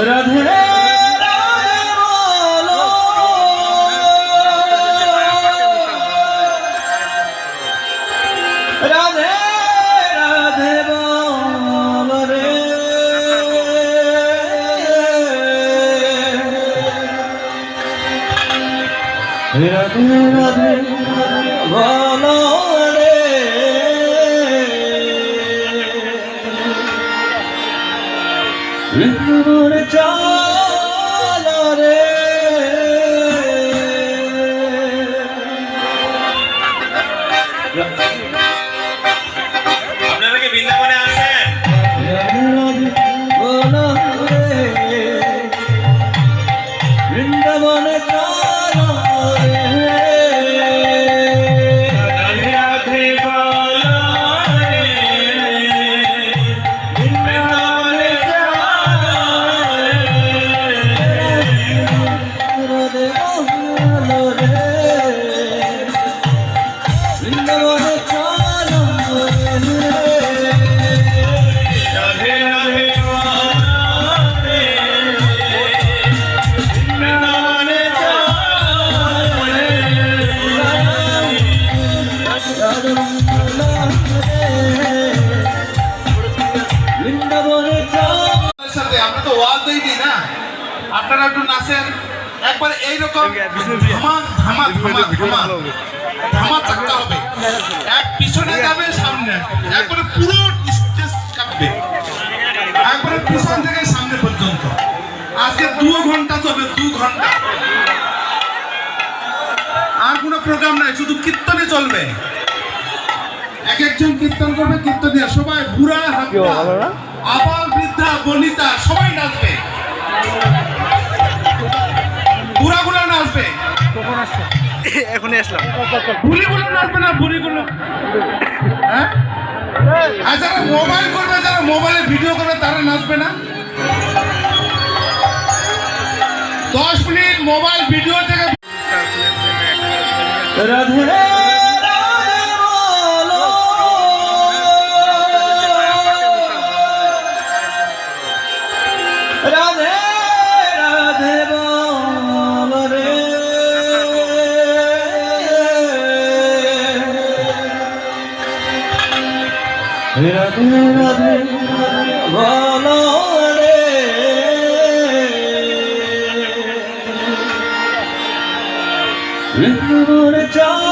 রাধে রাধে বলো রাধে রাধে বলো রে রাধে রাধে বলো রে মনে চলো রে আপনারা কি বৃন্দাবনে আসেন? বলো রে বৃন্দাবনে চলো রে রাধে রাধে বলো রে, বৃন্দাবনে চলো রে। রাধে বলো রে বৃন্দাবনে চলো রে রাধে রাধে বলো রে, বৃন্দাবনে চলো রে। বৃন্দাবনে চলো সাথে আমরা তো ওয়াজ দিই না, আপনারা একটু নাচেন একবার এইরকম ধামা ধামা ধামা ধামা ধামা চাকতে হবে। এক পিছনে যাবে সামনে, একবারে পুরো স্টেজ কাঁপবে, একবারে পিছন থেকে সামনে পর্যন্ত। আজকে 2 ঘন্টা চলবে, 2 ঘন্টা। আর কোনো প্রোগ্রাম নাই, শুধু কীর্তনে চলবে। এক একজন কীর্তন করবে, কীর্তনিয়া সবাই বুড়া হাত্তা আবাল বৃদ্ধা বনিতা সবাই নাচবে, বুড়াগুলো নাচবে। এখনই আসলাম। বুড়িগুলো নাচবে না, বুড়িগুলো হ্যাঁ। আর যারা মোবাইল করবে, যারা মোবাইলে ভিডিও করবে তারা নাচবে না। 10 মিনিট মোবাইল ভিডিও থেকে রাধে রাধে বলো রাধে রাধে বলো রে রাধে রাধে বলো রে মনে চলো